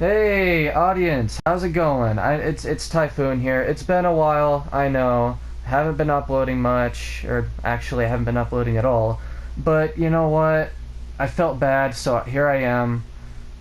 Hey, audience, how's it going? It's Typhoon here. It's been a while, I know. Haven't been uploading much, or actually, I haven't been uploading at all. But you know what? I felt bad, so here I am.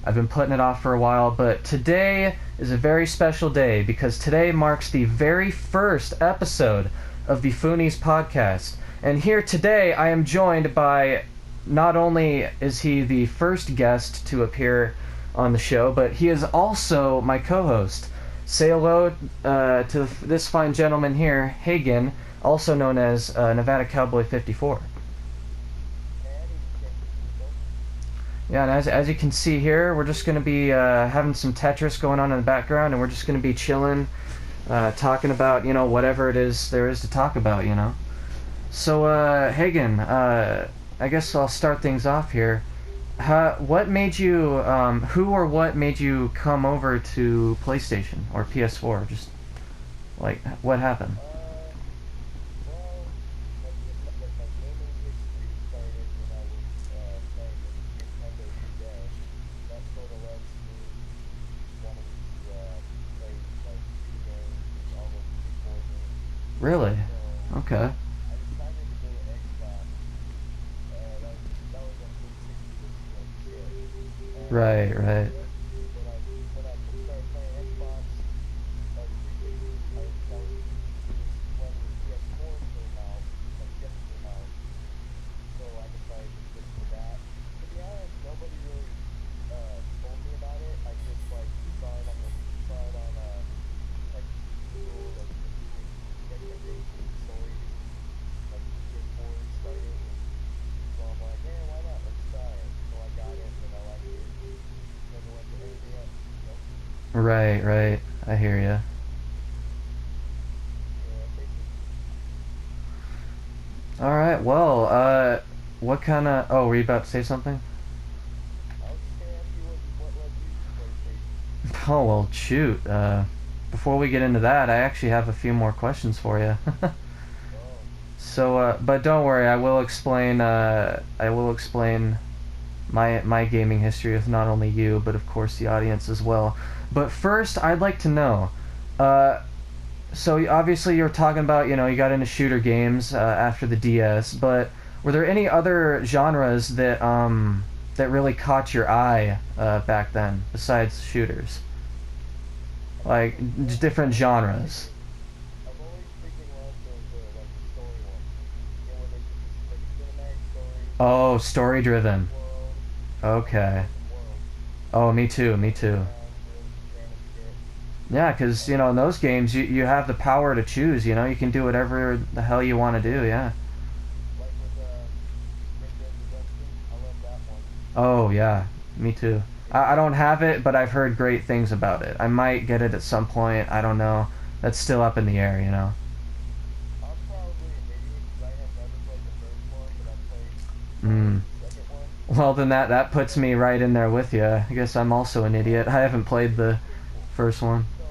I've been putting it off for a while, but today is a very special day because today marks the very first episode of the Foonies podcast. And here today, I am joined by not only is he the first guest to appear on the show, but he is also my co-host. Say hello to this fine gentleman here, Haygen, also known as Nevada Cowboy 54. Yeah, and as you can see here, we're just going to be having some Tetris going on in the background, and we're just going to be chilling, talking about, whatever it is there is to talk about, So, Hagen, I guess I'll start things off here. What made you, who or what made you come over to PlayStation or PS4? Just, like, what happened? Well, my gaming history started when I was playing with Nintendo DS. That sort of led to me wanting to play like video games and all those people games. Really? So Okay. I decided to go to Xbox. That was when 360 was shit. And Right, right. when I started playing Xbox or 360, that was when the PS4 came out, like just came out. So I decided to switch to that. To be honest, nobody really told me about it. I just like saw it on like Google, like recommendations, stories, like PS4 starting, and so I'm like, hey, why not? Let's try it. So I got it, and I liked it. Never went to anything else. Right, right. I hear you. Yeah, basically. All right. Well, what kind of? Oh, were you about to say something? I was just gonna ask you what led you to PlayStation. Oh well, shoot. Before we get into that, I actually have a few more questions for you. Oh, So, but don't worry, I will explain. I will explain my gaming history with not only you, but of course the audience as well. But first, I'd like to know. Uh, so obviously you're talking about you got into shooter games after the DS, but were there any other genres that really caught your eye back then besides shooters? Like well, different genres. I've always freaking loved like the story ones. You know, where there's just like a cinematic story, Oh, story open driven. world. I love Okay. open world. Oh, me You too. can Me move too. around, do random shit. Yeah, because in those games you have the power to choose. You can do whatever the hell you want to do. Yeah, Yeah. like with Red Dead Redemption. I love that one. Oh yeah, me too. It's I like don't have it, but I've heard great things about it. I might get it at some point. I don't know. That's still up in the air. I'm probably an idiot because I have never played the first one, but I've played all Mm. of the second one. Well, then that puts So me right in there with you. I guess I'm also an idiot. well, I haven't played it's the prequel. first one. So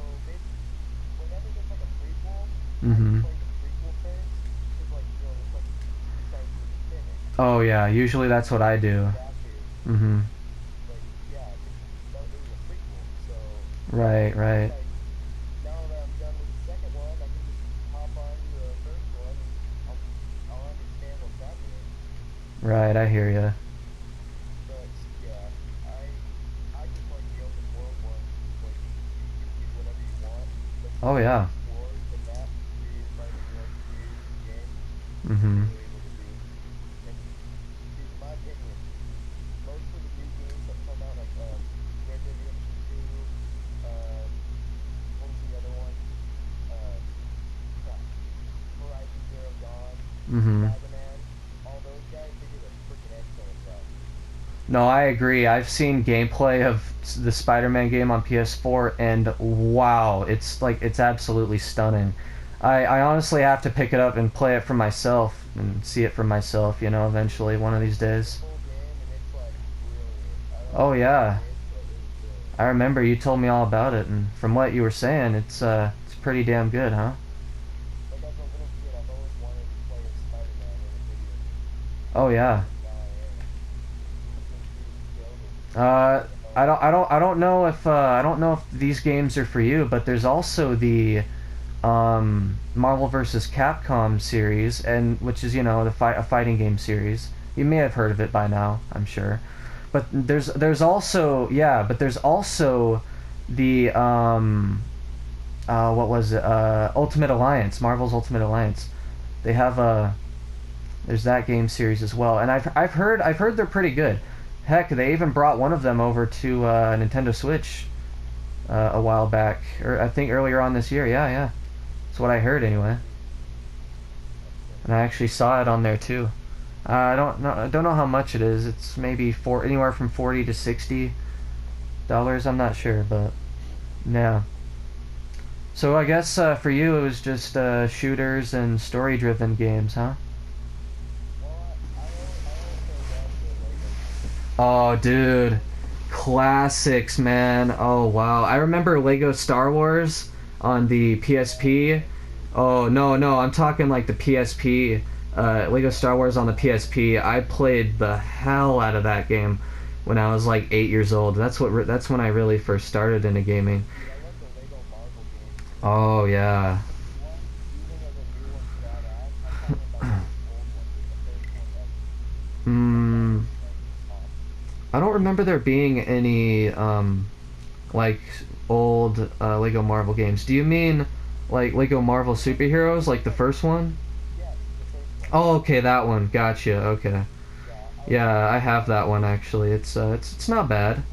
whenever there's like a prequel, I just Mm-hmm. play the prequel first because like it's like you start from the beginning. Oh yeah, usually that's what Like I the do. first chapter, Mm-hmm. but yeah, because it was a prequel. So Right, it's right, like now that I'm done with the second one, I can just hop on to the first one and I'll I'll understand what's happening. right. I hear you. But yeah, I just like the open world ones because like you can do whatever you want. Like you Oh get to yeah. explore the map created by the creators of the game. That's what Mm-hmm. they're able to do. And dude, in my opinion, most of the new games that come out, like Red Dead Redemption 2, um, what was the other one? Um, crap, Horizon Zero Dawn, Mm-hmm. Spider-Man, all those guys, they did a freaking excellent job. No, I agree. I've seen gameplay of the Spider-Man game on PS4, and wow, it's absolutely stunning. I honestly have to pick it up and play it for myself and see it for myself. Eventually one of these I played the days. full game and it's like brilliant. I don't know Oh how they yeah, did, but it was brilliant. I remember you told me all about it, and from what you were saying, it's pretty damn good, huh? Like as a little kid, I've always wanted to play as Spider-Man in a video game, Oh yeah. and now I am. Do you think you would be able to Uh, play I don't know if these games are for you, but there's also the Marvel vs. Capcom series, and which is a fighting game series. You may have heard of it by now, I'm sure. But there's also but there's also the what was it? Ultimate Alliance, Marvel's Ultimate Alliance. They have a there's that game series as well, and I've heard they're pretty good. Heck, they even brought one of them over to Nintendo Switch a while back, or I think earlier on this year. Yeah, yeah. That's what I heard anyway, That's cool. and I actually saw it on there too. I don't know how much it is. It's maybe anywhere from $40 to $60. I'm not sure, but yeah. So I guess for you it was just shooters and story-driven games, huh? Well, I also love the Lego games. Oh, dude, classics, man. Oh wow, I remember Lego Star Wars on the PSP. Oh no, no, I'm talking like the PSP. Lego Star Wars on the PSP. I played the hell out of that game when I was like 8 years old. That's when I really first started into gaming. See, I love the Lego Marvel games too. Oh The yeah. first one, even though the new one's badass, I'm talking about the old ones, like the first one that Hmm. was like awesome. I don't remember there being any like old Lego Marvel games. Do you mean like Lego Marvel Superheroes, like the first one? Yes, the first one. Oh, okay, that one. Gotcha. Okay. Yeah, I love Yeah, that I one. have that one actually. It's not bad.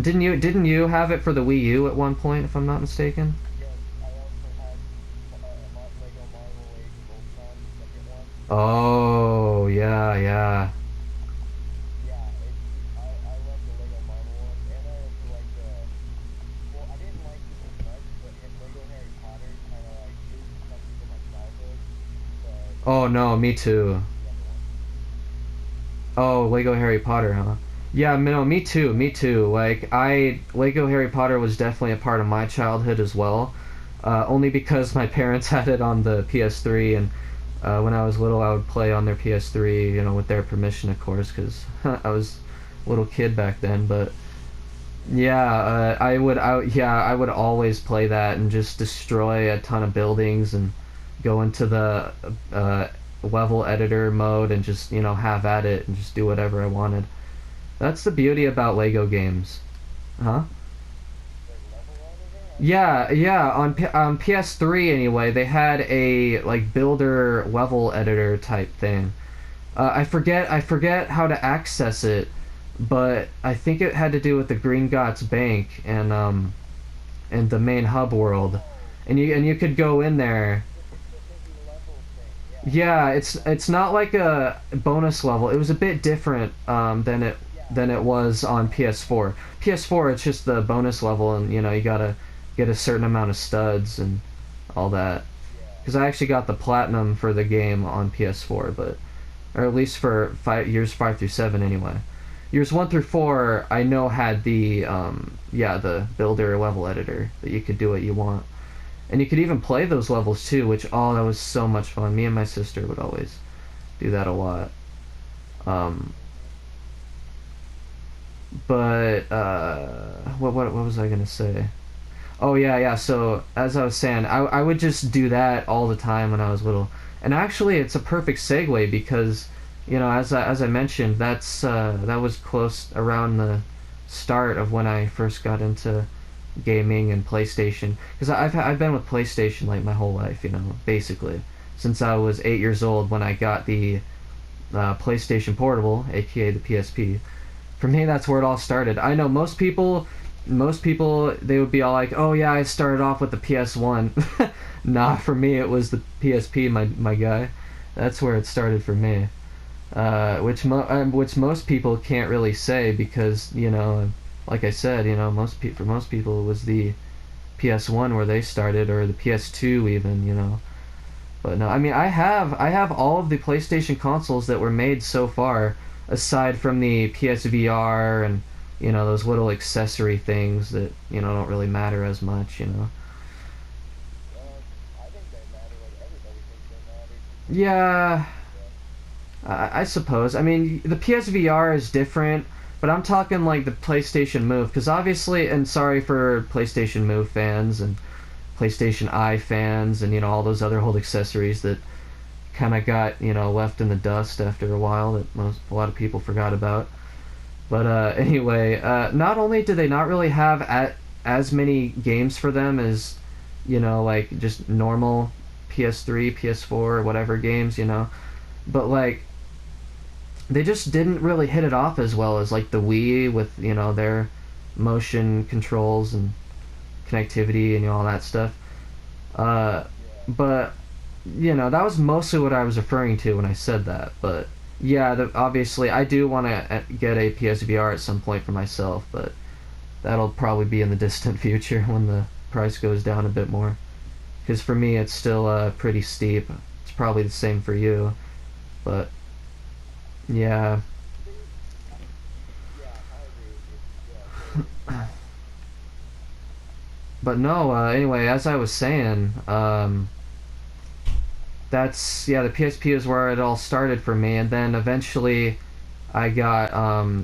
Didn't you have it for the Wii U at one point, if I'm not mistaken? Yes, I also had Lego Marvel Age of Ultron, the second one. Oh, yeah, yeah. Yeah, I love the Lego Marvel ones, and I also like well, I didn't like this as much, but Lego Harry Potter kind of like, it was nostalgic for my childhood, but Oh no, me I really too. like the other ones. Oh, Lego Harry Potter, huh? Yeah, no, me too, me too. Like Lego Harry Potter was definitely a part of my childhood as well. Only because my parents had it on the PS3, and when I was little, I would play on their PS3, with their permission, of course, because I was a little kid back then. But yeah, I would always play that and just destroy a ton of buildings and go into the uh, level editor mode and just have at it and just do whatever I wanted. That's the beauty about Lego games, huh? Like level editor? I didn't know Yeah, that. yeah. On PS3 anyway, they had a like builder level editor type thing. I forget how to access it, but I think it had to do with the Green Gots Bank and the main hub world, Oh, and you could go in there. the thinking level thing. Yeah, Yeah, it's not like a bonus level. It was a bit different yeah, than it was on PS4. PS4 it's just the bonus level, and you gotta get a certain amount of studs and all that. yeah. Because I actually got the platinum for the game on PS4, but or at least for years 5 through 7 anyway. Years 1 through 4 I know had the builder level editor that you could do what you want. And you could even play those levels too, which that was so much fun. Me and my sister would always do that a lot. Um, Mhm. but what was I gonna say? Oh yeah, yeah. So as I was saying, I would just do that all the time when I was little. And actually, it's a perfect segue because as I mentioned, that was close around the start of when I first got into gaming and PlayStation, because I've been with PlayStation like my whole life, basically since I was 8 years old when I got the PlayStation Portable, aka the PSP. For me, that's where it all started. I know most people they would be all like, "Oh yeah, I started off with the PS1." Nah, for me it was the PSP, my guy. That's where it started for me. Which most people can't really say because like I said, for most people it was the PS1 where they started, or the PS2 even, But no, I mean I have all of the PlayStation consoles that were made so far, aside from the PSVR and those little accessory things that don't really matter as much. I think they matter. Like everybody thinks they matter since it's Yeah, yeah. I suppose. I mean, the PSVR is different But I'm talking like the PlayStation Move, because obviously, and sorry for PlayStation Move fans and PlayStation Eye fans, and all those other old accessories that kind of got left in the dust after a while that a lot of people forgot about. But anyway, not only do they not really have as many games for them as like just normal PS3, PS4, or whatever games, but like they just didn't really hit it off as well as like the Wii with their motion controls and connectivity and all that stuff. Uh, Yeah. but that was mostly what I was referring to when I said that. But yeah, obviously I do want to get a PSVR at some point for myself, but that'll probably be in the distant future when the price goes down a bit more. Because for me, it's still pretty steep. It's probably the same for you, but yeah. Yeah, I agree with you. Yeah, so But no. Anyway, as I was saying, that's yeah. The PSP is where it all started for me, and then eventually I got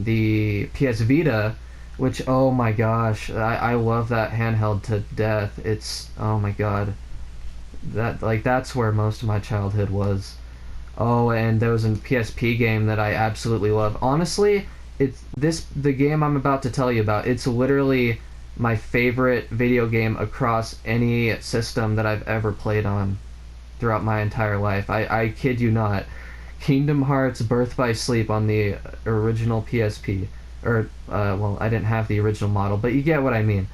the PS Vita, which oh my gosh, I love that handheld to death. It's oh my god, that's where most of my childhood was. Oh, and there was a PSP game that I absolutely love. Honestly, it's the game I'm about to tell you about. It's literally my favorite video game across any system that I've ever played on throughout my entire life. I kid you not. Kingdom Hearts Birth by Sleep on the original PSP. Or, well, I didn't have the original model, but you get what I mean.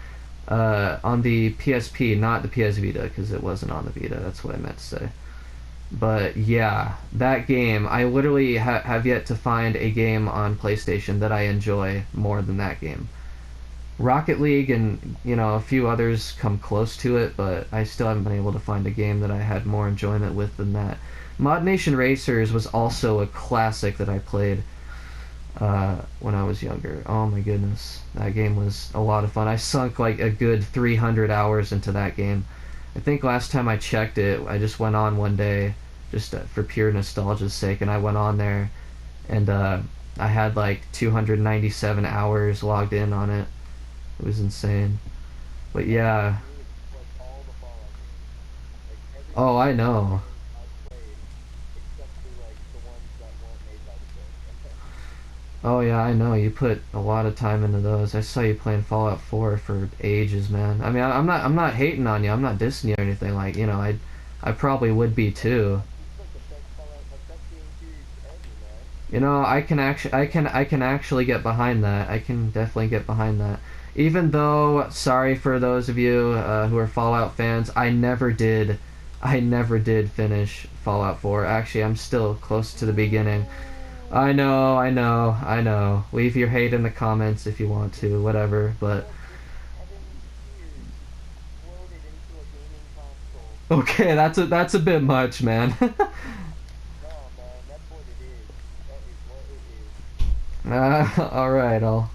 On the PSP, not the PS Vita, because it wasn't on the Vita. That's what I meant to say. But yeah, that game, I literally have yet to find a game on PlayStation that I enjoy more than that game. Rocket League and a few others come close to it, but I still haven't been able to find a game that I had more enjoyment with than that. Mod Nation Racers was also a classic that I played when I was younger. Oh my goodness, that game was a lot of fun. I sunk like a good 300 hours into that game. I think last time I checked it, I just went on one day, just for pure nostalgia's sake, and I went on there, and I had like 297 hours logged in on it. It was insane. But I yeah. agree with like all the Fallout games. Like every Oh, I single Fallout know. game I've played, except for like the ones that weren't made by Bethesda. Oh yeah, I know. You put a lot of time into those. I saw you playing Fallout 4 for ages, man. I mean, I'm not hating on you. I'm not dissing you or anything. Like, I probably would be too. It's like the best Fallout, like best game series ever, man. I can actually get behind that. I can definitely get behind that. Even though, sorry for those of you who are Fallout fans, I never did finish Fallout 4. Actually, I'm still close to the beginning. No, I know, I know, I know. Leave your hate in the comments if you want to, whatever. But bro, it's 7 years exploded into a gaming console. okay, that's a bit much, man. No, man, that's what it is. That is what it is. All right, I'll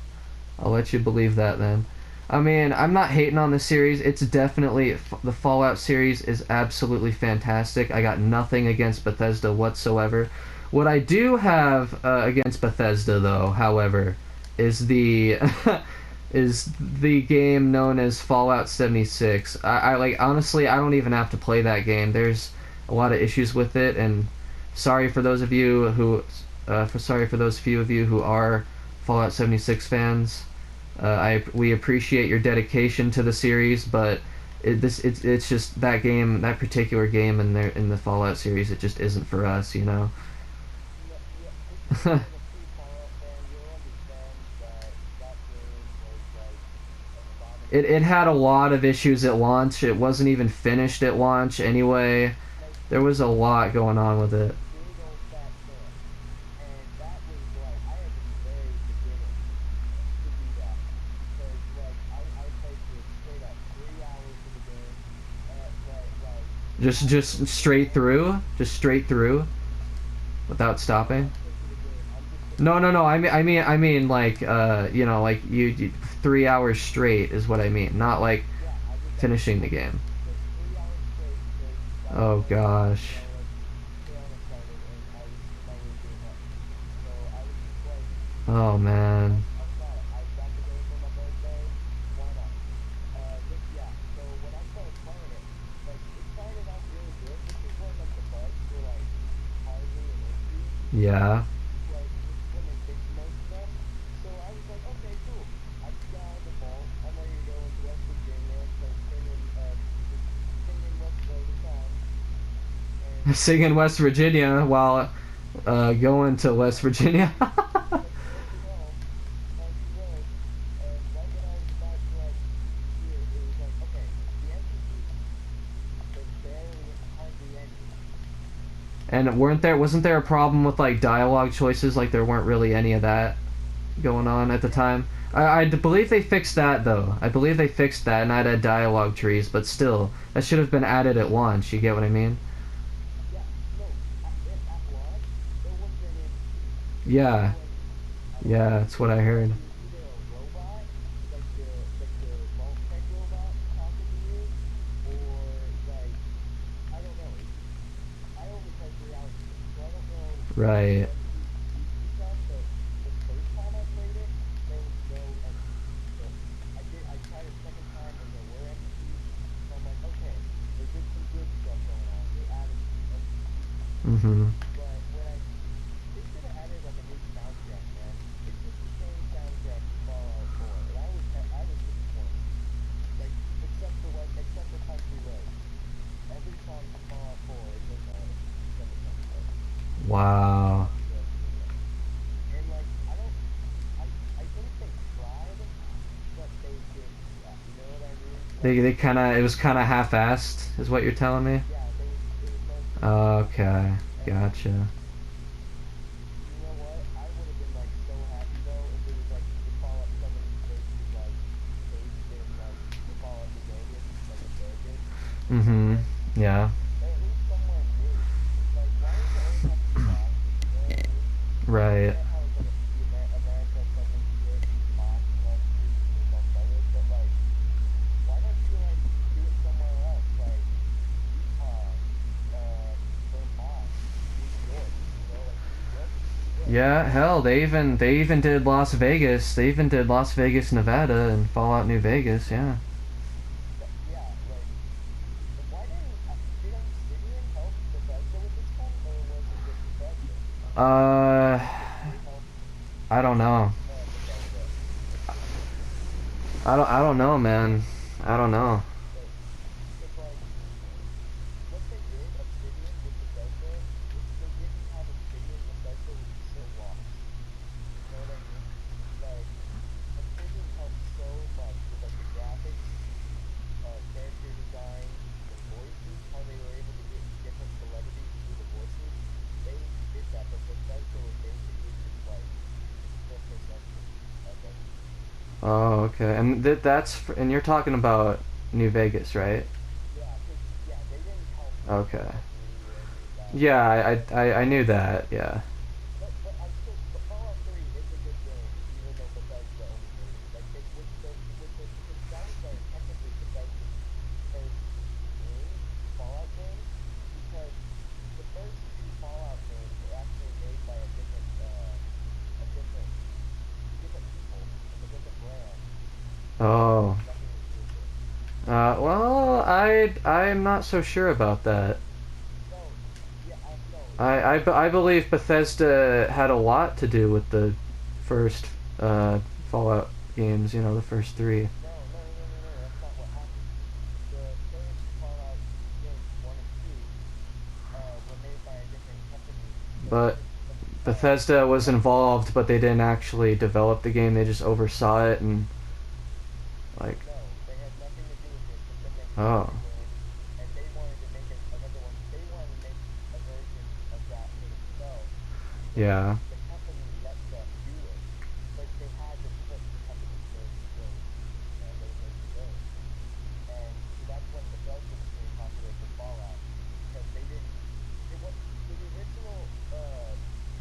let you believe that then. I mean, I'm not hating on the series. It's definitely the Fallout series is absolutely fantastic. I got nothing against Bethesda whatsoever. What I do have against Bethesda, though, however, is the is the game known as Fallout 76. I like honestly, I don't even have to play that game. There's a lot of issues with it, and sorry for those of you who, sorry for those few of you who are Fallout 76 fans. We appreciate your dedication to the series, but it's just that game, that particular game in the Fallout series, it just isn't for us, you know. No, yeah, if you're like a true Fallout fan, you'll understand that that game was like an It abomination. had a lot of issues at launch. It wasn't even finished at launch anyway. Like There was a lot going on with it. big old fat fan. And that was like I had to be very beginning to do that because like I played for straight up 3 hours of the game, but like Just I was just just sitting straight there. through, just straight through without No, stopping. not straight through the game. I'm just sitting No, there no, no. like I mean, like, like you 3 hours straight is what I mean. Not like yeah, I did that finishing too. the game. So 3 hours straight because that was Oh when gosh. like Corona started and I was in my room doing nothing. So I was just like Oh man. I Yeah. like when they fixed most stuff. So I was like, okay, cool. I just got out of the vault. I'm ready to go into West Virginia, start singing the song, and Singing West Virginia while going to West Virginia. heading home down the road. And right when I was about to like do it, it was like, okay, the NPCs, there's barely hardly any. And wasn't there a problem with like dialogue choices? Like there weren't really any of that going on at the Yeah, time. I believe they fixed that though. I believe they fixed that and added dialogue trees, but still, that should have been added at launch. You get what I mean? yeah, no. At launch, there wasn't any NPCs. There Yeah, was, I don't yeah, know. that's It what I was heard. either a robot, like the vault tech robot talking to you, or like I don't know. It just I only played 3 hours of it, so I don't know if the Right. NPCs used to suck. But the first time I played it, there was no NPCs. But I tried a second time and there were NPCs. So I'm like, okay, they did some good stuff going on. They added some NPCs. Mhm. But they should have added like a new soundtrack, man. It's just the same soundtrack as Fallout 4, and I was disappointed. Like except for Country Roads. Every song from Fallout 4 is in there except for Country Roads. Wow. Country Roads is in there. And like I don't I think they tried, but they didn't try. You know what I mean? Like They kind of it was kind of half-assed, is what you're telling me. yeah, it was mostly just half-assed. Okay, And gotcha. you know what? I would have been like so happy though if it was like if Fallout 76 was like based in like Fallout New Vegas, like in Vegas, Mhm. or Yeah. or at least somewhere new. Like, why does it always have to be Boston? You know what I mean? Like, I Right. get how it's like America 76, Boston, Massachusetts, and it's all started, but like, why don't you like do it somewhere else, like Utah, Vermont, New York? You know, like New York is sick. Yeah, hell, they even did Las Vegas. They even did Las Vegas, Nevada, and Fallout New Vegas. Yeah. Yeah, like, and why didn't did Obsidian help Bethesda with this one, or was it just Bethesda? Uh, Did they help I don't know. Bethesda? I don't know, man. I don't know. Because like what they did, Obsidian with Bethesda, if they didn't have Obsidian, Bethesda would be so lost. You know what I mean? Like Obsidian helped so much with like the graphics, character design, the voices, how they were able to get different celebrities to do the voices. They did that, but Bethesda was basically just like the possession of everything. Oh, okay. And and you're talking about New Vegas, right? Yeah, because yeah, they didn't help with Okay. Fallout 3 or any of that. Yeah, Like I knew that. Yeah. but Fallout 3 is a good game, even though Bethesda only made it. Like they with the because that was like technically Bethesda's first game, Fallout game, because the first two Fallout games were actually made by a different people, like a different brand. Bethesda Oh. had nothing to do with it. Well, I'm not so sure about that. No, yeah, no, I believe Bethesda had a lot to do with the first uh, Fallout games. You know, the first three. no. That's not what happened. The first Fallout games, one and two, were made by a different company. But Bethesda was involved, but they didn't actually develop the game. They just oversaw it and like, No, they had nothing to do with it. But then they finished oh, the game, and they wanted to make another one. They wanted to make a version of that for themselves. So yeah, the company let them do it, but they had to put the company's name in the game. You know, they made the game. And so that's when Bethesda became popular for Fallout because they didn't. It was the original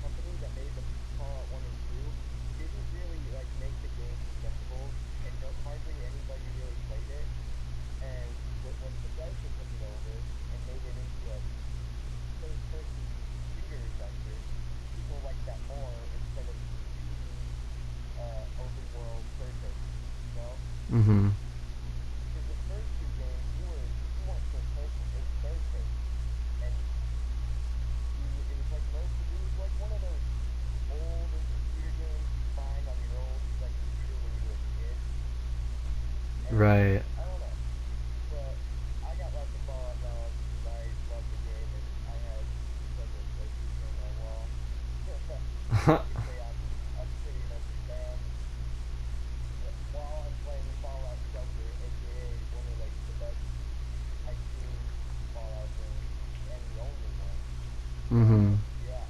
company that made the Fallout 1 and 2 didn't really like make the games accessible, and no hardly anybody really played it. And when Bethesda took it over and made it into a first-person shooter adventure, people liked that more instead of 2D open world third person. You know? mm-hmm, Because the first two games you weren't first person, it was third person, and it was like it was like one of those Right. I don't know. But I got lots of fallout now because I love the game and I have several trophies on my wall. So I could say I'm pretty much a fan while I'm playing Fallout Shelter, aka one of like the best I've seen Fallout games and the only one. Mm-hmm. So yeah,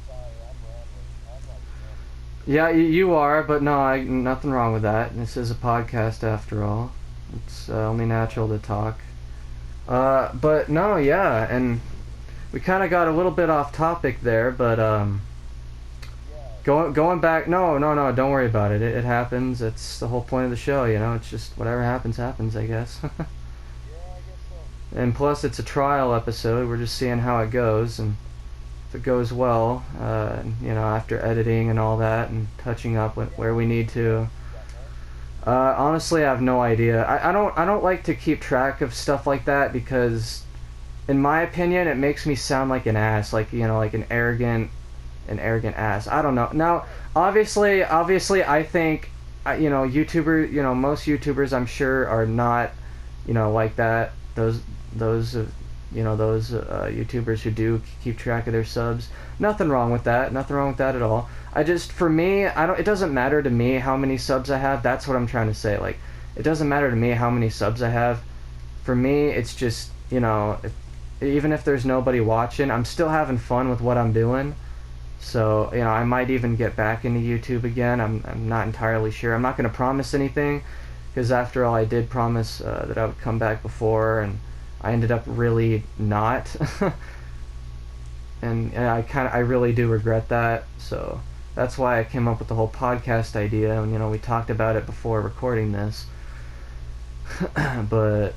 sorry, I'm rambling. I'm like rambling. Yeah, you are, but no, nothing wrong with that. This is a podcast after all. It's only Yeah, natural to talk. But no, yeah, and we kind of got a little bit off topic there, but yeah, going back, no, don't worry about it. It happens. It's the whole point of the show, you know. It's just whatever happens, happens, I guess. yeah. I guess so. And plus, it's a trial episode. We're just seeing how it goes, and if it goes well, you know, after editing and all that, and touching up Yeah. where we need When to. do you think that, man? Honestly, I have no idea. I don't like to keep track of stuff like that because, in my opinion, it makes me sound like an ass, like you know, like an arrogant ass. I don't know. Now, Right. obviously, I think, you know, most YouTubers, I'm sure, are not, you know, like that. Those, you know, those YouTubers who do keep track of their subs. Nothing wrong with that. Nothing wrong with that at all. I just, for me, I don't. It doesn't matter to me how many subs I have. That's what I'm trying to say. Like, it doesn't matter to me how many subs I have. For me, it's just, you know, even if there's nobody watching, I'm still having fun with what I'm doing. So, you know, I might even get back into YouTube again. I'm not entirely sure. I'm not going to promise anything because after all, I did promise that I would come back before, and I ended up really not. And I really do regret that. So that's why I came up with the whole podcast idea, and you know, we talked about it before recording this. But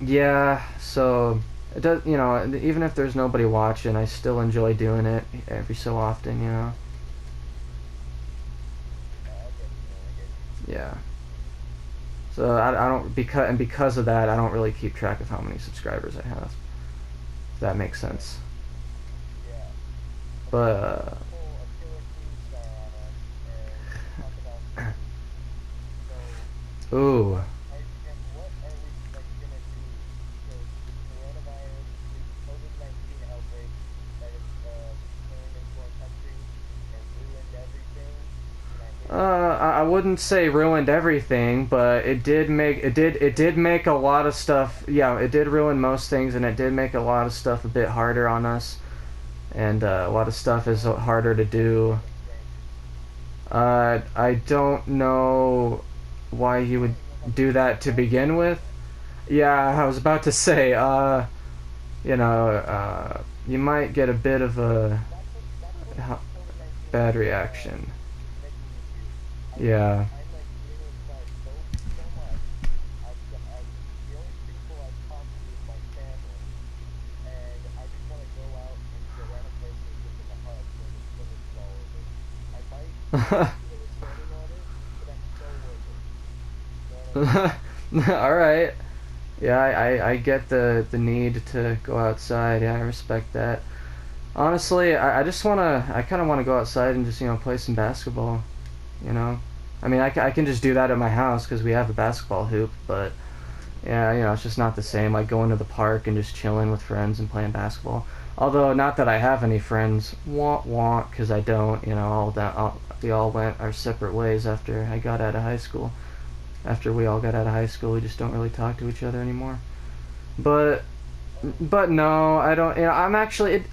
yeah, so it does, you know, even if there's nobody watching, I still enjoy doing it every so often, you know. I get you, man. I get you. Yeah. So I don't because of that, I don't really keep track of how many subscribers I have. If that makes Okay. sense. Yeah. Let's But pull a killer theme star on us and talk about something. So, ooh, what are we like gonna do? Because this coronavirus, this COVID-19 outbreak that has came into our country and ruined everything. Can I hit it? I wouldn't say ruined everything, but it did make a lot of stuff. Yeah, it did ruin most things, and it did make a lot of stuff a bit harder on us, and a lot of stuff is harder to Like in do. what sense? I don't know why you I would don't even know if I can do say that to bad begin with. reaction. Yeah, I was about to say, you know, you might get a bit of a That's what this COVID-19 bad uh reaction. is making me do. Yeah. I'm like being inside so much. The only people I've talked to is my family, and I just want to go out and get random places and just take a hug when this is all over. I might do the restraining order, but I'm so worth it. You know what I mean? All right. Yeah, I get the need to go outside. Yeah, I respect that. Honestly, I kind of want to go outside and just, you know, play some basketball, you know? I mean, I can just do that at my house because we have a basketball hoop, but yeah, you know, it's just not the Yeah. same, like going to the park and just chilling with friends and playing basketball. Although, not that I have any friends, because I don't, you know, we all went our separate ways after I got out of high school. After we all got out of high school, we just don't really talk to each other anymore. But Oh. but no, I don't. You know, I'm actually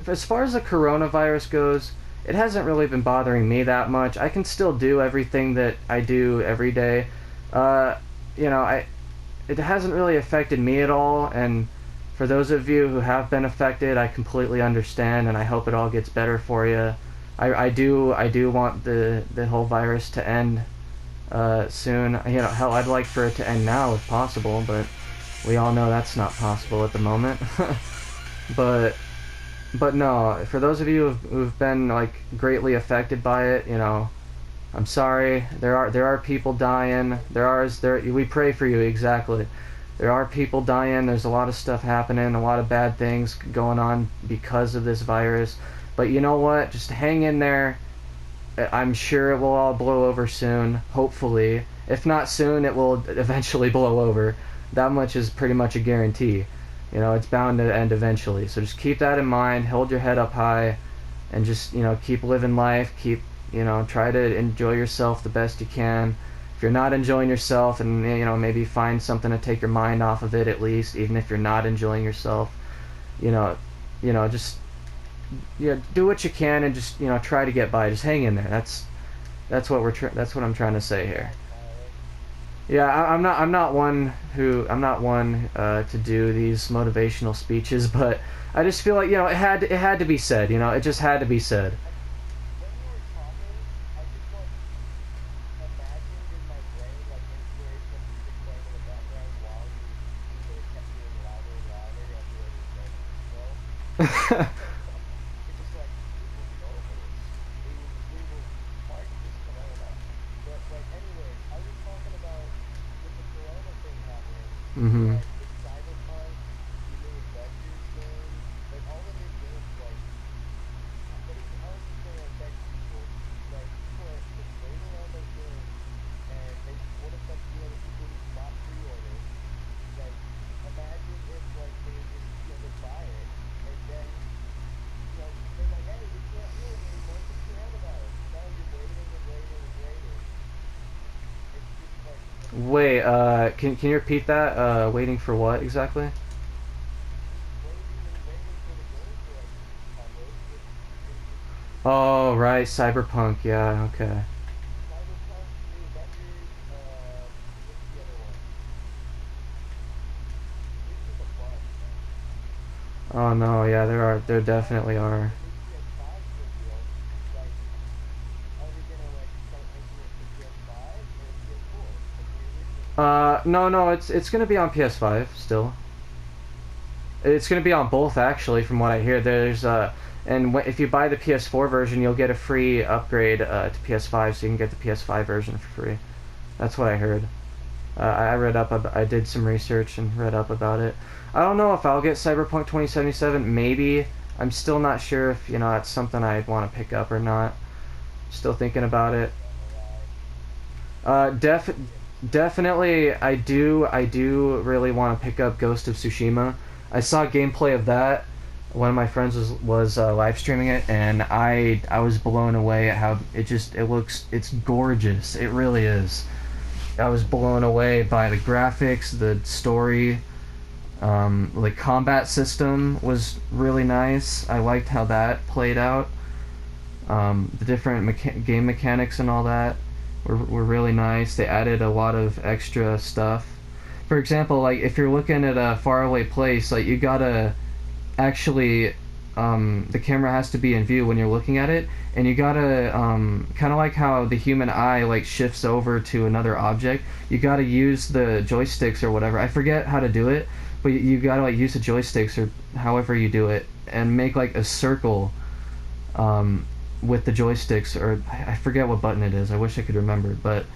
as far as the coronavirus goes, it hasn't really been bothering me that much. I can still do everything that I do every day. Uh, you know, I it hasn't really affected me at all. And for those of you who have been affected, I completely understand, and I hope it all gets better for you. I do want the whole virus to end soon. You know, hell, I'd like for it to end now if possible, but we all know that's not possible at the moment. but but no, for those of you who've been like greatly affected by it, you know, I'm sorry. There are people dying. There we pray for you exactly. There are people dying. There's a lot of stuff happening, a lot of bad things going on because of this virus. But you know what? Just hang in there. I'm sure it will all blow over soon, hopefully, If not soon, it will eventually blow over. That much is pretty much a guarantee. You know, it's bound to end eventually. So just keep that in mind. Hold your head up high, and just keep living life. Keep try to enjoy yourself the best you can. If you're not enjoying yourself, and maybe find something to take your mind off of it at least, even if you're not enjoying yourself. You know, just do what you can and just try to get by. Just hang in there. That's what I'm trying to say here. Yeah, I'm not one to do these motivational speeches, but I just feel like it had to be said. It just had to be said. When you were talking, I just like imagined in my brain like inspirational music playing in the background while it kept getting louder and louder as you were saying, it's just like we will get over this. We will fight this corona. But like anyways, I was talking about with the corona thing happening, hmm like the Cyberpunk, the new Avengers game, like all the new games like but it's how is this going to affect people? Like, people are just waiting on those games, and they, what if, like, the people who bought pre-orders, like, imagine if, like, they just, they buy it, and then, they're like, hey, we can't do it anymore because coronavirus. Now you're waiting and waiting and waiting. It's just, like, Wait, can you repeat that? Waiting for what exactly? just waiting and waiting for the game to, like, come out in just Oh, right, Cyberpunk. Yeah, okay. Cyberpunk, the new Avengers, what's the other one? There's just a bunch, man. Oh no, yeah, there And now definitely are. the new PS5's reveal, like, are they gonna like start making it for PS5 or PS4 like the original one? No, it's gonna be on PS5 still. It's gonna be on both actually, from what I hear. If you buy the PS4 version, you'll get a free upgrade to PS5, so you can get the PS5 version for free. That's what I heard. I read up. I did some research and read up about it. I don't know if I'll get Cyberpunk 2077. Maybe. I'm still not sure if that's something I'd want to pick up or not. Still thinking about it. Down the line, Uh, maybe def on PS5. definitely I do really want to pick up Ghost of Tsushima. I saw gameplay of that. One of my friends was live streaming it, and I was blown away at how it's gorgeous. It really is. I was blown away by the graphics, the story. The combat system was really nice. I liked how that played out. The different game mechanics and all that were really nice. They added a lot of extra stuff. For example, like if you're looking at a faraway place, like you gotta actually the camera has to be in view when you're looking at it, and you gotta kind of like how the human eye like shifts over to another object. You gotta use the joysticks or whatever. I forget how to do it, but you gotta like use the joysticks or however you do it and make like a circle with the joysticks, or I forget what button it is. I wish I could remember, but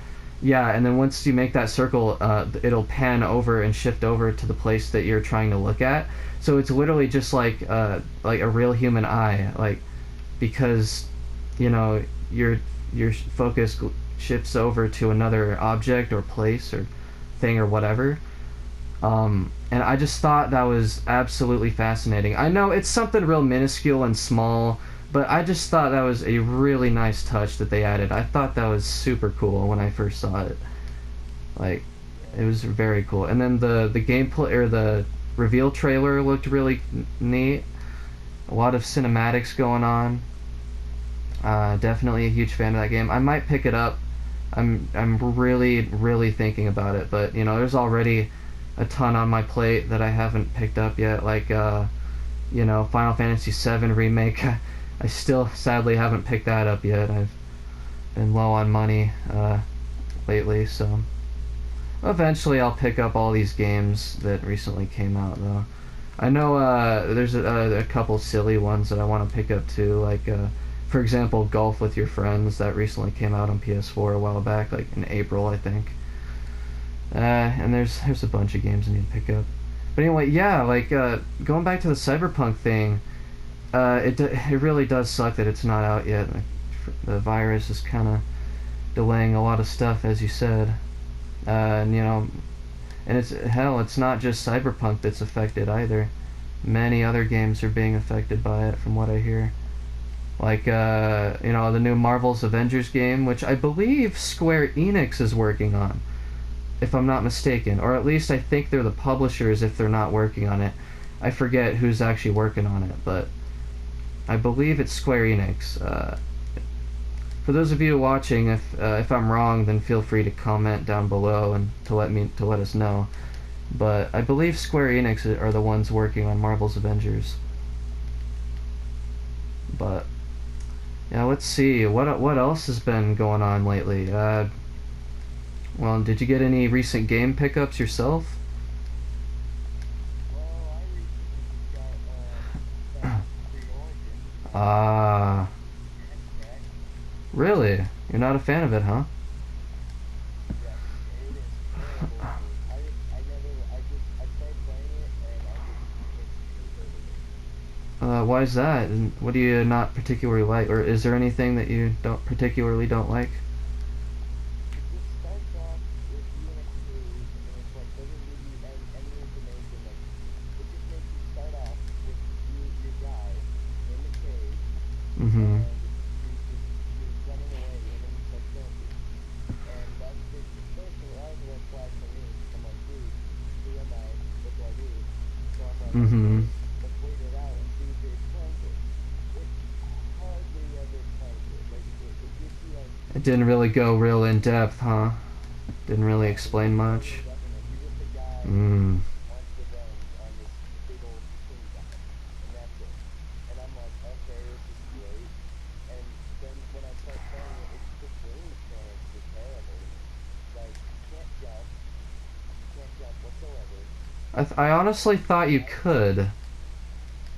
yeah. And then once you make that circle, it'll pan over and shift over to the place that you're trying to look at. So it's literally just like a real human eye, like because your focus shifts over to another object or place or thing or whatever. And I just thought that was absolutely fascinating. I know it's something real minuscule and small, but I just thought that was a really nice touch that they added. I thought that was super cool when I first saw it. Like, it was very cool. And then the gameplay or the reveal trailer looked really neat. A lot of cinematics going on. Definitely a huge fan of that game. I might pick it up. I'm really thinking about it, but there's already a ton on my plate that I haven't picked up yet, like Final Fantasy VII remake. I still sadly haven't picked that up yet. I've been low on money lately, so eventually I'll pick up all these games that recently came out though. I know there's a couple silly ones that I want to pick up too, like for example Golf with Your Friends that recently came out on PS4 a while back, like in April I think. And there's a bunch of games I need to pick up. But anyway, yeah, like going back to the Cyberpunk thing, it really does suck that it's not out yet. Like, the virus is kind of delaying a lot of stuff, as you said. And and it's hell. It's not just Cyberpunk that's affected either. Many other games are being affected by it, from what I hear. Like the new Marvel's Avengers game, which I believe Square Enix is working on, if I'm not mistaken, or at least I think they're the publishers if they're not working on it. I forget who's actually working on it, but I believe it's Square Enix. For those of you watching, if I'm wrong, then feel free to comment down below and to let us know. But I believe Square Enix are the ones working on Marvel's Avengers. But yeah, let's see what else has been going on lately. Well, did you get any recent game pickups yourself? Well, I recently just got Assassin's Creed Origins. Ah, Heck, really? You're not a fan of it, huh? yes, it is horrible, dude. I never, I tried playing it and I just instantly hated it. Why is that? And what do you not particularly like, or is there anything that you don't like? It just starts off with you in a cave and it's like doesn't give you any information. Like it just makes you start off with your guy in the cave Mm-hmm. and you're running away and then you start killing people. And that's the first that was a red flag for me. I'm like, dude, who am I? What do I do? So I'm like, Mm-hmm. okay, let's wait it out and see if it explains it. It hardly ever explains it. Like it gives you like It didn't really go real in depth, huh? Didn't really no, explain it's not much. real definite. You're just a guy who Mm. wants revenge on this big old king guy, and that's it. And I'm like, okay, this is great. And then when I start playing it, it's the game mechanics are terrible to me. Like you can't jump whatsoever. I honestly thought you I could,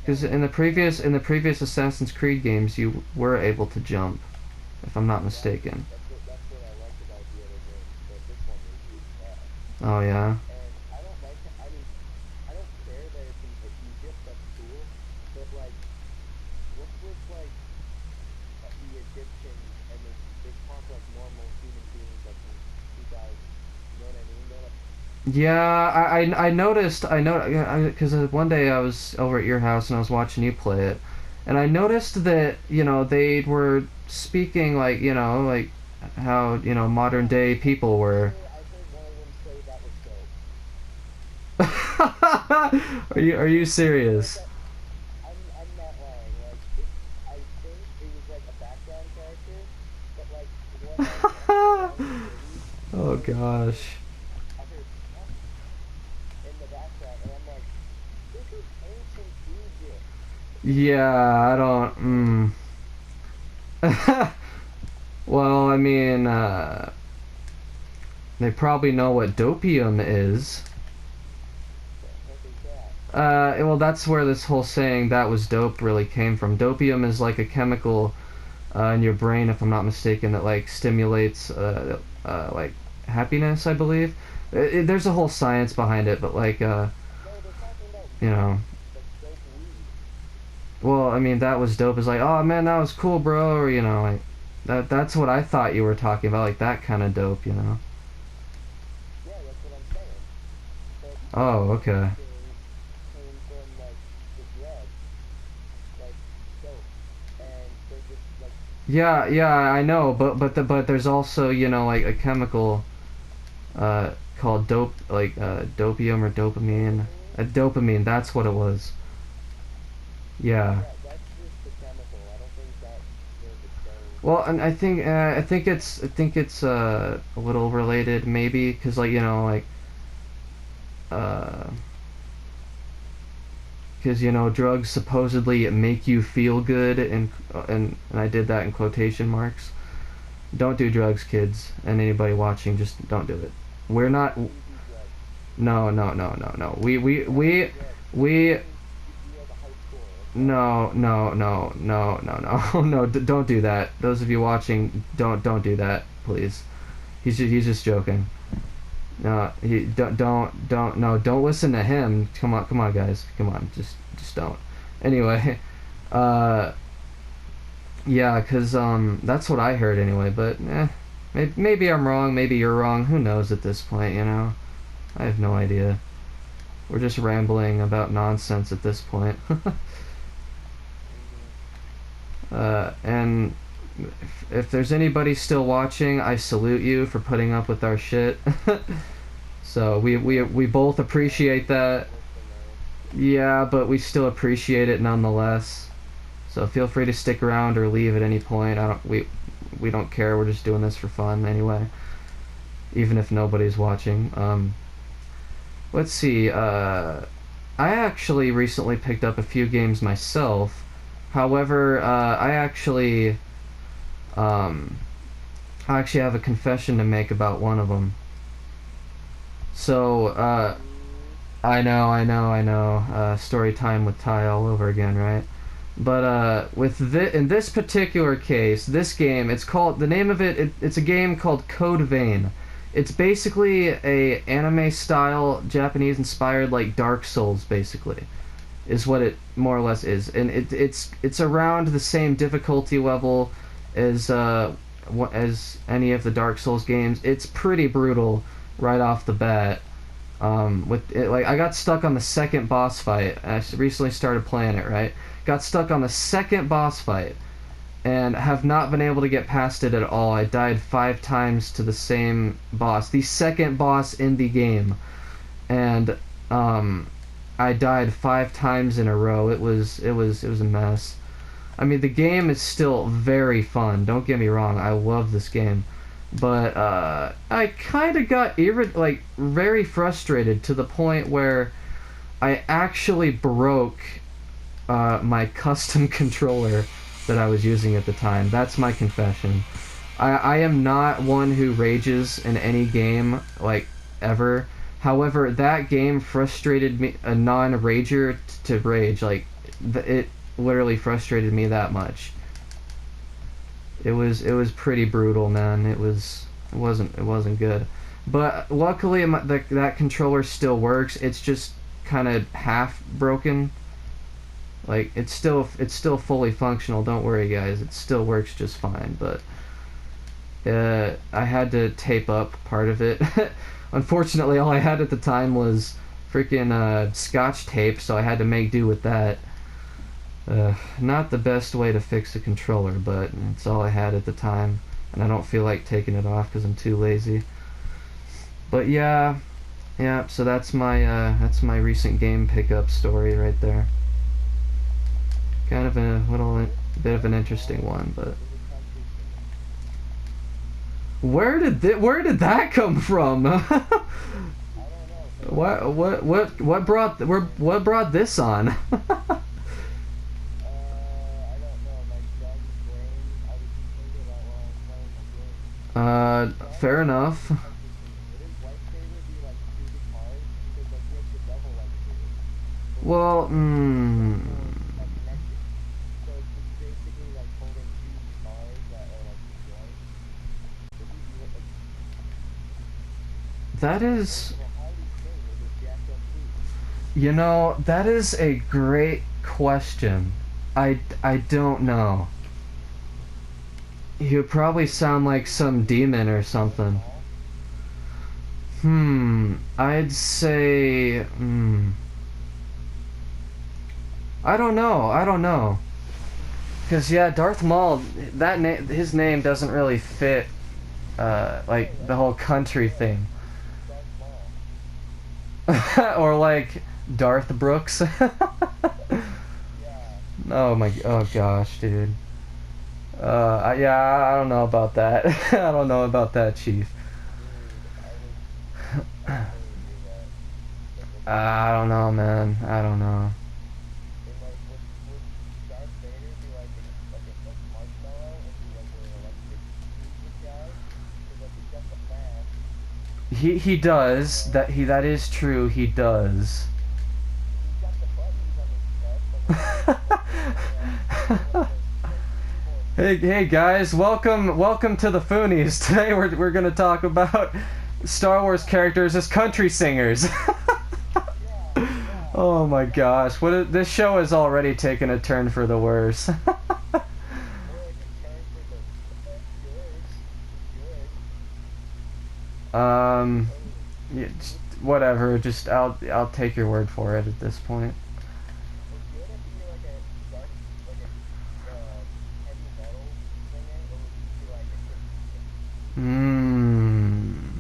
because no, in the previous Assassin's Creed games you were able to jump, if I'm not exactly. mistaken. That's what I liked about the other games, but this one is really bad. Oh yeah. And I don't like. I mean, I don't care that it's in Egypt. That's cool, but like, what's with like the Egyptians and they talk like normal human beings like from 2000. You know what I mean? They're like, Yeah, I noticed because one day I was over at your house and I was watching you play it, and I noticed that they were speaking like like how modern yeah. day people were. I heard one of them say that was dope. Are you Like serious? that. I'm not lying. Like I think it was like a background character, but like when I was around the city, Oh I heard gosh. I heard in the background, and I'm like, this is ancient Egypt. Yeah, I don't. Well, I mean, they probably know what dopium is. The heck is that? Well, that's where this whole saying "that was dope" really came from. Dopium is like a chemical in your brain, if I'm not mistaken, that like stimulates like happiness, I believe. There's a whole science behind it, but like No, they're talking about you weed, know, like dope weed. well, I mean, that was dope. Is like, oh man, that was cool, bro, or like that's what I thought you were talking about, like that kind of dope. Yeah, that's what I'm saying. But Oh, okay. doping came from like the drug, like dope, and they're just like Yeah, yeah, I know, but there's also like a chemical called dopium or dopamine. dopamine. Dopamine, that's what it was. Yeah. Yeah, that's just the chemical. I don't think that they're the same. Well, and I think it's a little related maybe because like uh because drugs supposedly make you feel good and I did that in quotation marks. Don't do drugs, kids, and anybody watching, just don't do it. We're not. You do drugs. No, no, no, no, no. We we Yes, you do we drugs. we. You have a high score. Okay. No, no, no, no, no, no, no. Don't do that. Those of you watching, don't do that, please. He's just joking. No, he don't no, don't listen to him. Come on, guys. Come on, just don't. Anyway, uh, yeah, cause that's what I heard anyway. But Maybe I'm wrong, maybe you're wrong. Who knows at this point, you know? I have no idea. We're just rambling about nonsense at this point. Mhm. And if there's anybody still watching, I salute you for putting up with our shit. So we both appreciate Thanks for that. listening. Yeah, but we still appreciate it nonetheless. So feel free to stick around or leave at any point. We don't care. We're just doing this for fun anyway, even if nobody's watching. Let's see. I actually recently picked up a few games myself. However, um, I actually have a confession to make about one of them. So, Mm, I know. Story time with Ty all over again, right? But in this particular case, this game, the name of it's a game called Code Vein. It's basically a anime style Japanese inspired like Dark Souls basically is what it more or less is, and it's around the same difficulty level as as any of the Dark Souls games. It's pretty brutal right off the bat. With it, like I got stuck on the second boss fight. I recently started playing it, right? Got stuck on the second boss fight and have not been able to get past it at all. I died 5 times to the same boss, the second boss in the game, and um, I died 5 times in a row. It was a mess. I mean, the game is still very fun. Don't get me wrong. I love this game, but I kind of got like very frustrated to the point where I actually broke my custom controller that I was using at the time. That's my confession. I am not one who rages in any game, like, ever. However, that game frustrated me, a non-rager to rage. Like, it literally frustrated me that much. It was pretty brutal, man. It wasn't good. But luckily, that controller still works. It's just kind of half broken. Like it's still fully functional. Don't worry, guys. It still works just fine. But I had to tape up part of it. Unfortunately, all I had at the time was freaking Scotch tape, so I had to make do with that. Not the best way to fix a controller, but it's all I had at the time, and I don't feel like taking it off because I'm too lazy. But yeah, yeah. So that's my recent game pickup story right there. Kind of a little bit of an interesting one, but is a country singer. where did that come from? I don't know, but What brought this on? I don't know. My dumb brain. I was just thinking about while I'm playing my game. But Fair enough. country singing. Wouldn't lightsaber be like two guitars? Because like you have the double lightsaber. But with Well, like connected. So it'd be basically like holding two guitars that are like conjoined. Would you be like that is, well how do you sing? Is it jacked up key? that is a great question. I don't know. He would probably sound like some demon or Like a something. doll? I'd say, I don't know. I don't know. Cause yeah, Darth Maul, his name doesn't really fit, Hey, like the whole country thing, Darth Maul. or like Darth Brooks. Yeah. Oh gosh, dude. Yeah, I don't know about that. I don't know about that, Chief. Dude, I would totally do that. But like, I don't know, man. I don't know. and like, would Darth Vader be like marshmallow and be like an electric music guy? Because like he's got the mask. He does that is true. He does. He's got the buttons on his chest, like the Hey guys, welcome to the Foonies. Today we're gonna talk about Star Wars characters as country singers. Yeah, yeah. Oh my gosh, this show has already taken a turn for the worse. Or like a turn for the good. Good. totally. yeah, whatever. Just I'll take your word for it at this point. Would Yoda be like a dark, like a heavy metal singer, or would he be like a Christian singer? Hmm.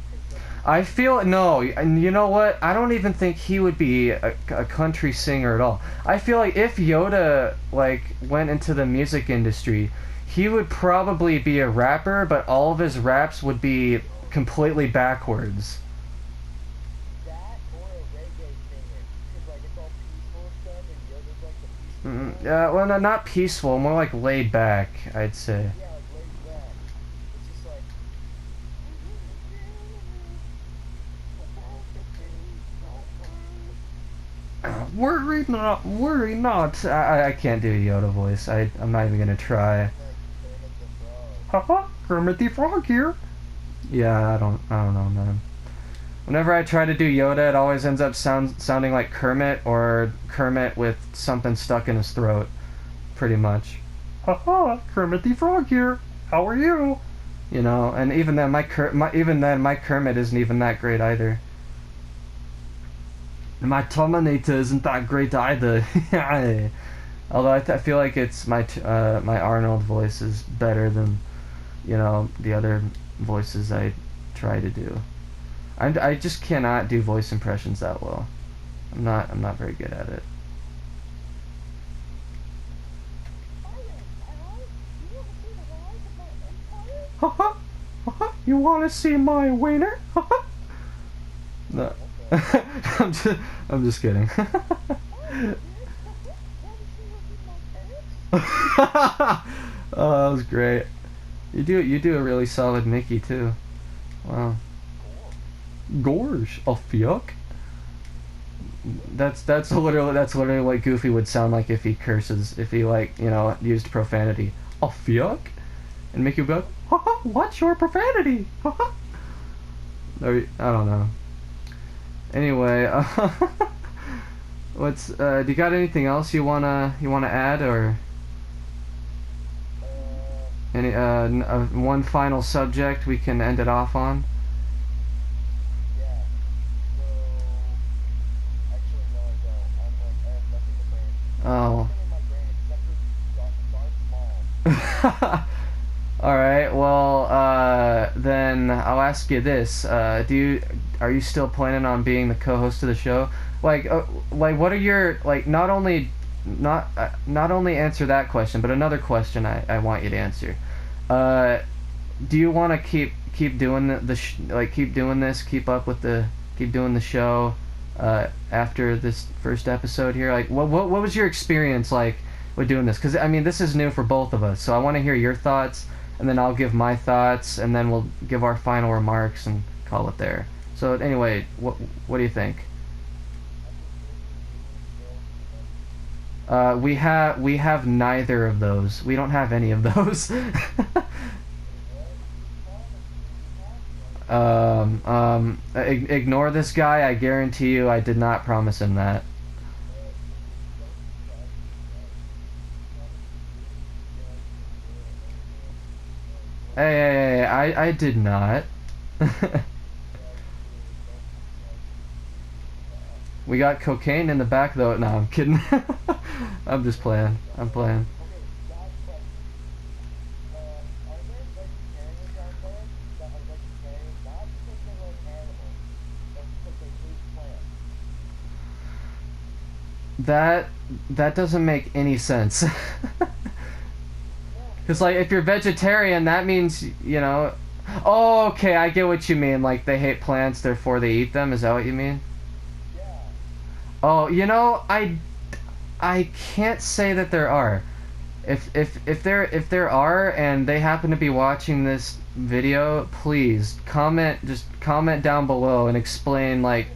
Cause like I feel no, and you know what? I don't even think he would be a country singer at all. I feel like if Yoda like went into the music industry, he would probably be a rapper, but all of his raps would be completely backwards. that, or a reggae singer, cause like it's all peaceful and stuff, and Yoda's like the peaceful Mm, one. yeah, well, no, not peaceful, more like laid back, I'd say. Yeah, like laid back. It's just like I wanna feel without the things so far. Worry not. I can't do a Yoda voice. I'm not even gonna try. Sound like Kermit the Frog. Haha, Kermit the Frog here. Yeah, I don't know, man. Whenever I try to do Yoda, it always ends up sounding like Kermit or Kermit with something stuck in his throat, pretty much. Haha, Kermit the Frog here. How are you? You know, and even then, my Kermit isn't even that great either. My Terminator isn't that great either. Although I feel like it's my Arnold voice is better than the other voices I try to do. I just cannot do voice impressions that well. I'm not very good at it. Hiya, pal. You wanna see the rise of my empire? Haha, haha. You want to see my wiener? Haha. No, Okay. I'm just kidding. Hiya, kid. Wanna see what's in my pants? Oh, that was great. You do a really solid Mickey too. Wow. Gorge. Gorge, a fuck. That's literally what Goofy would sound like if he curses, if he like used profanity. A fuck, and Mickey would go, haha, what's your profanity? Haha. Or I don't know. Anyway, do you got anything else you wanna add, or Uh, any one final subject we can end it off on? yeah. So, actually, no, I don't. I have nothing to brain. I have Oh. nothing in my brain except for Darth Maul. All right. Well, then I'll ask you this: are you still planning on being the co-host of the show? Like, what are your like? Not only answer that question, but another question I want you to answer. Uh, do you want to keep doing keep doing this, keep doing the show, after this first episode here? Like, what was your experience like with doing this? Because I mean, this is new for both of us, so I want to hear your thoughts, and then I'll give my thoughts, and then we'll give our final remarks and call it there. So anyway, what do you think? I prefer you doing so We have neither of those. We don't have any of those. What? You promised me you have some. Ignore this guy. I guarantee you, I did not promise him that. Don't you promise me that? You promised me you wouldn't judge the real internet. Hey, Don't you hey, hey, dare. I did not. Yeah, you did. Don't you judge me. Yeah. We got cocaine in the back, though. No, I'm kidding. I'm just playing. I'm Okay. playing. Okay. Last question. Are there vegetarians out there that are vegetarian not because they like animals, but because they hate plants? That that doesn't make any sense. No, Because like, if you're vegetarian, that means Oh, okay, I get what you mean. Like, they hate plants, therefore they eat them. Is that what you mean? yeah. Oh, I can't say that there are. If there are and they happen to be watching this video, please just comment down below and explain, like,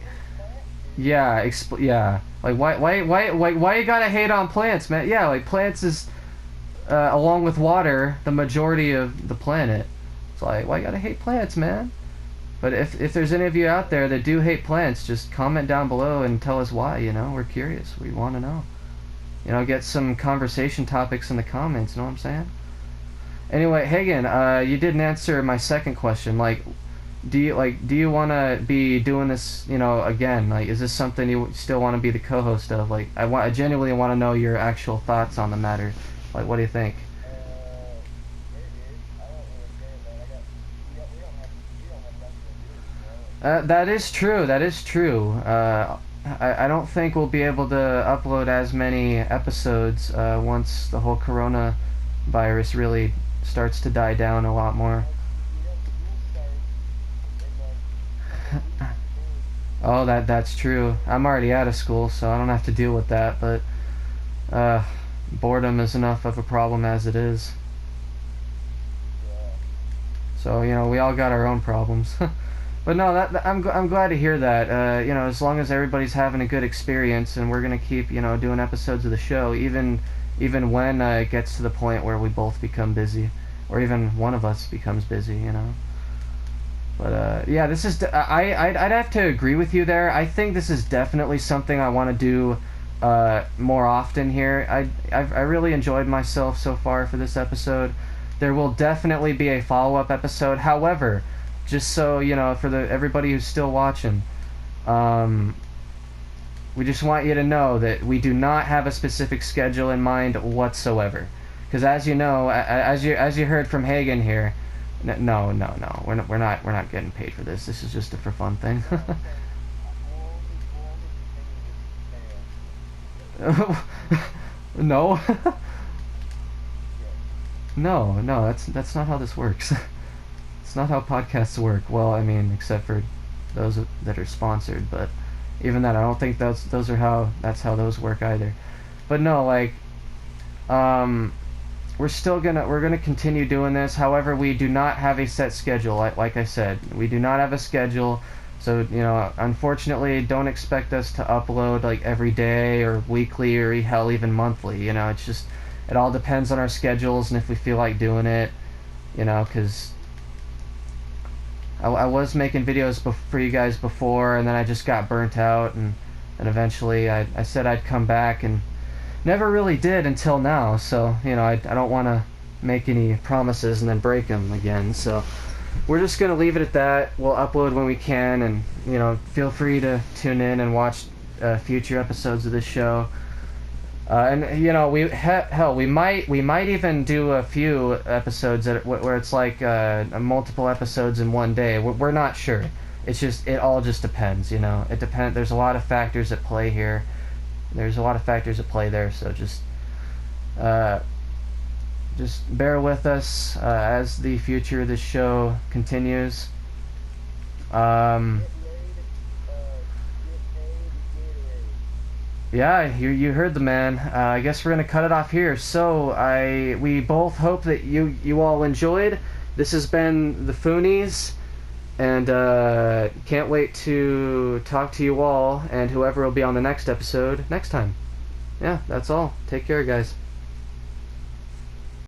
They hate plants, dude. yeah, like, why you gotta hate on plants, man? Yeah, like, plants is, along with water, the majority of the planet. It's like, why you gotta hate plants, man? But if there's any of you out there that do hate plants, just comment down below and tell us why. We're curious. We want to know. Get some conversation topics in the comments. You know what I'm saying? Anyway, Hagen, you didn't answer my second question. Like, do you want to be doing this, again? Like, is this something you still want to be the co-host of? Like, I genuinely want to know your actual thoughts on the matter. Like, what do you think? Maybe. I don't understand, man. We don't have nothing to do anymore. Like, That is true. That is true. I don't think we'll be able to upload as many episodes once the whole corona virus really starts to die down a lot more. we have school starts in like a week soon. Oh, that's true. I'm already out of school, so I don't have to deal with that. But uh, boredom is enough of a problem as it is. Yeah. So we all got our own problems. But no, I'm glad to hear that. As long as everybody's having a good experience, and we're gonna keep doing episodes of the show, even when it gets to the point where we both become busy, or even one of us becomes busy. But yeah, this is I'd have to agree with you there. I think this is definitely something I want to do more often here. I really enjoyed myself so far for this episode. There will definitely be a follow-up episode. However, just so for the everybody who's still watching, um, we just want you to know that we do not have a specific schedule in mind whatsoever. Because as you know, as you heard from Haygen here, no, we're not getting paid for this. This is just a for fun thing. Okay. We'll only continue this if you pay us. No, Yes. no, that's not how this works. It's not how podcasts work. Well, I mean, except for those that are sponsored, but even that, I don't think that's how those work either. But no, like, um, we're gonna continue doing this. However, we do not have a set schedule. Like I said, we do not have a schedule. So unfortunately, don't expect us to upload like every day or weekly or hell even monthly. It's just it all depends on our schedules and if we feel like doing it. Because I was making videos for you guys before, and then I just got burnt out, and eventually I said I'd come back and never really did until now. So I don't want to make any promises and then break them again. So we're just gonna leave it at that. We'll upload when we can, and feel free to tune in and watch future episodes of this show. And we might even do a few episodes where it's like multiple episodes in one day. We're not sure. It all just depends. It depends. There's a lot of factors at play here. There's a lot of factors at play there. So uh, just bear with us as the future of this show continues. Um, Get ready to get paid to Gatorade. yeah, you heard the man. I guess we're gonna cut it off here. So we both hope that you all enjoyed. This has been the Foonies, and can't wait to talk to you all and whoever will be on the next episode next time. Yeah, that's all. Take care, guys.